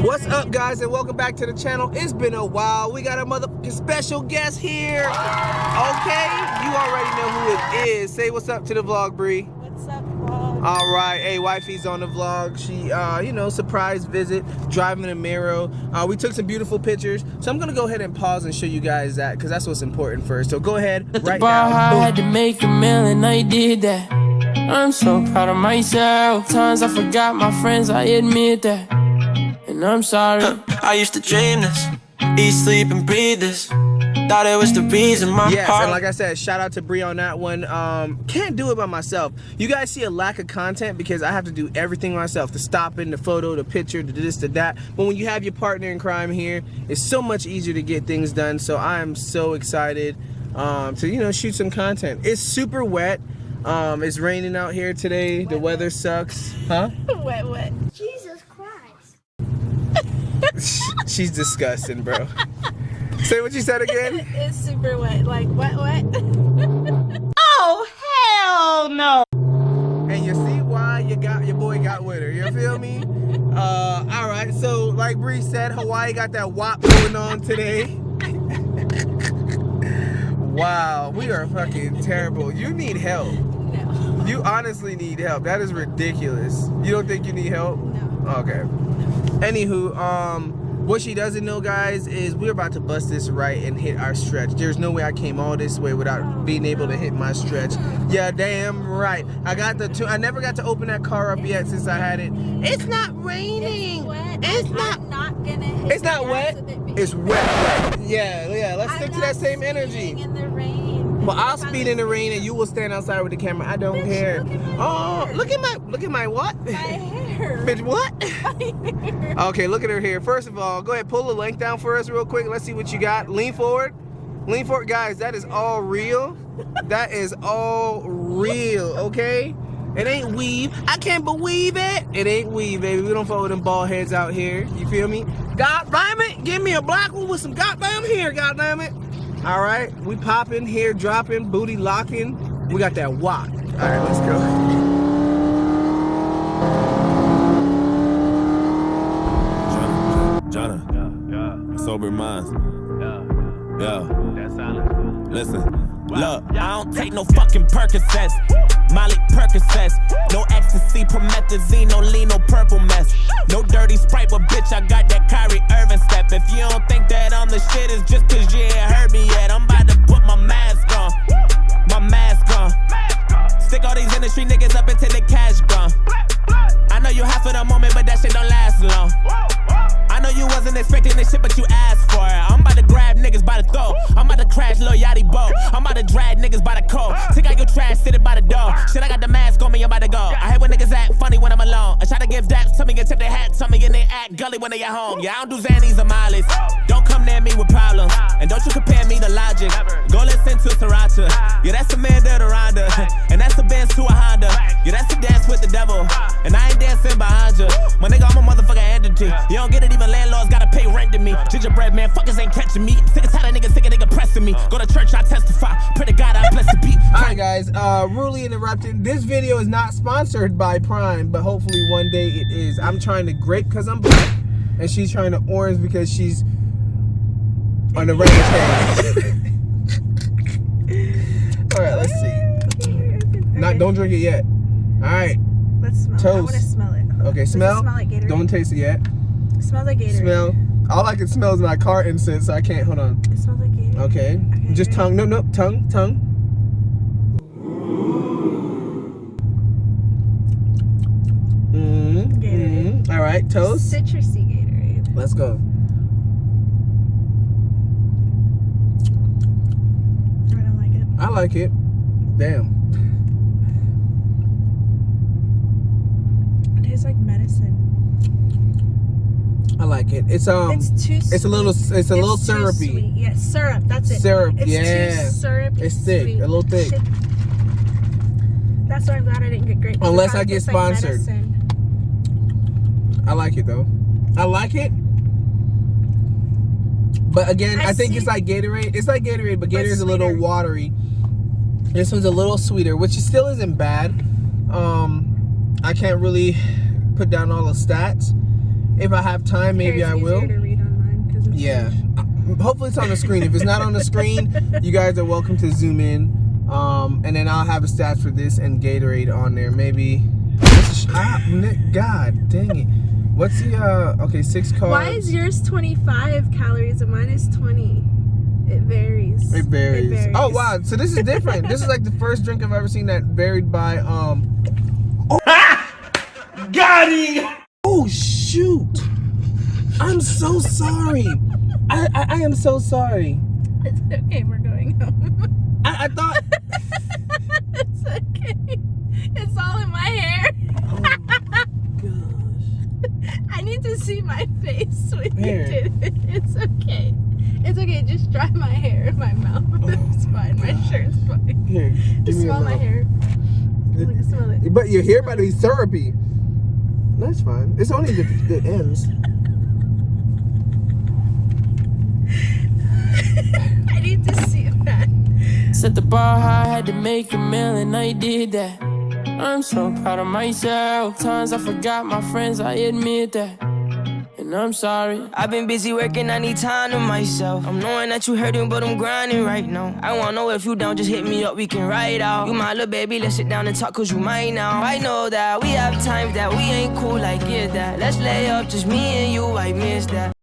What's up, guys, and welcome back to the channel. It's been a while. We got a motherfucking special guest here. Okay, you already know who it is. Say what's up to the vlog, Bree. What's up, vlog? All right, hey, wifey's on the vlog. She, you know, surprise visit, driving a Miro. We took some beautiful pictures, so I'm gonna go ahead and pause and show you guys that, because that's what's important first. So go ahead, right now. I had to make a meal and I did that. I'm so proud of myself. Times I forgot my friends, I admit that. And I'm sorry. I used to dream this, eat, sleep, and breathe this. Thought it was the reason my yes, heart. and like I said, shout out to Bree on that one. Can't do it by myself. You guys see a lack of content because I have to do everything myself. The stopping, the photo, the picture, the this, the that. But when you have your partner in crime here, it's so much easier to get things done. So I am so excited to, you know, shoot some content. It's super wet. It's raining out here today. The weather sucks. Huh? Wet. Jesus Christ. She's disgusting, bro. Say what you said again. It's super wet. Like, wet. Oh, hell no. And you see why your boy got with her. You feel me? All right. So, like Bree said, Hawaii got that WAP going on today. Wow, we are fucking terrible. You need help. No. You honestly need help. That is ridiculous. You don't think you need help? No. Okay. Anywho, what she doesn't know, guys, is we're about to bust this right and hit our stretch. There's no way I came all this way without being able to hit my stretch. Yeah, damn right. I never got to open that car up yet since I had it. It's not raining. It's wet. It's I'm not gonna hit It's not the wet. gas with it because It's wet. Yeah. Let's stick to that same I'm not energy. speeding in the rain. Well, I'll If I speed in the rain and you will stand outside with the camera. I don't Bitch, care. look at my Oh, hair. look at my what? My hair. Bitch, what? My hair. Okay, look at her hair. First of all, go ahead, pull the length down for us real quick. Let's see what you got. Lean forward. Lean forward, guys. That is all real. That is all real, okay? It ain't weave. I can't believe it. It ain't weave, baby. We don't fuck with them bald heads out here. You feel me? God damn it. Give me a black one with some goddamn hair, god damn it. All right, we popping, hair dropping, booty locking. We got that wok. All right, let's go. Jonna, sober minds. Yeah. Listen, Look, I don't take no fucking Percocets, Molly Percocets, no ecstasy, promethazine, no lean, no purple mess, no dirty Sprite, but bitch, I got that Kyrie Irving step. If you don't think that I'm the shit, it's just cause you ain't heard me yet. I'm about to put my mask on, stick all these industry niggas up until the cash gone. I know you hot for the moment, but that shit don't last long. I know you wasn't expecting this shit, but you asked for it. I'm about to grab niggas by the throat. I'm about to crash Lil Yachty boat. I'm about to drag niggas by the coat. Take out your trash, sit it by the door. Shit, I got the mask on me, I'm about to go. I hate when niggas act funny when I'm alone. I try to give that to me and tip their hat to me and they act gully when they at home. Yeah, I don't do Xannies or Molly's. Don't come near me with problems. And don't you compare me to Logic. Go listen to Sriracha. Yeah, that's Amanda Rhonda. And that's the Benz to a Honda. Yeah, that's the dance with the devil. And I ain't dancing behind you. My nigga, I'm a motherfucking entity. You don't get it, even landlords gotta pay rent to me. Gingerbread man, fuckers ain't catching me. Sick and tired of niggas, sick of nigga pressing me. Go to church, I testify. Pray to God, I bless the beat. Alright guys, rudely interrupted. This video is not sponsored by Prime, but hopefully one day it is. I'm trying to grape because I'm black, and she's trying to orange because she's on the right hand. Alright, let's see. Don't drink it yet. Alright. Let's smell Toast. it. I want to smell it. Okay, Does smell? it smell like Gatorade? Don't taste it yet. It smells like Gatorade. Smell. All I can smell is my car incense, so I can't. Hold on. It smells like Gatorade. Okay. Just tongue. No, tongue. Gatorade. All right, toast. Citrusy Gatorade. Let's go. I don't like it. I like it. Damn. It tastes like medicine. I like it. It's too sweet. It's a little Too syrupy. sweet. Yeah, syrup. That's it. Syrup. It's Yeah. too syrupy. It's thick. Sweet. A little thick. That's why I'm glad I didn't get grapes. Unless It I get tastes like sponsored. medicine. I like it though. I like it. But again, I think it's like Gatorade. It's like Gatorade, but Gatorade's a little watery. This one's a little sweeter, which still isn't bad. I can't really put down all the stats. If I have time, maybe I will. Easier to read online 'cause it's Yeah. Hopefully it's on the screen. If it's not on the screen, you guys are welcome to zoom in. And then I'll have a stats for this and Gatorade on there. Maybe. God dang it. What's the okay, 6 carbs. Why is yours 25 calories and mine is 20? It varies. It varies. Oh wow, so this is different. This is like the first drink I've ever seen that varied by Got him! Oh shoot! I'm so sorry. I am so sorry. It's okay, we're going home. I thought It's okay. It's all in my hair. oh gosh. I need to see my face when Here. you did it. It's okay. It's okay, just dry my hair in my mouth. It's fine. My shirt's fine. Here, give Just me smell my hair. Look, smell it. But your hair about to be syrupy. That's fine. It's only the ends. I need to see that. Set the bar high, had to make a meal, and I did that. I'm so proud of myself. Times I forgot my friends, I admit that. And I'm sorry. I've been busy working, I need time to myself. I'm knowing that you hurting, but I'm grinding right now. I wanna know if you down, just hit me up, we can ride out. You my little baby, let's sit down and talk, cause you mine now. I know that we have times that we ain't cool, I get that. Let's lay up, just me and you, I miss that.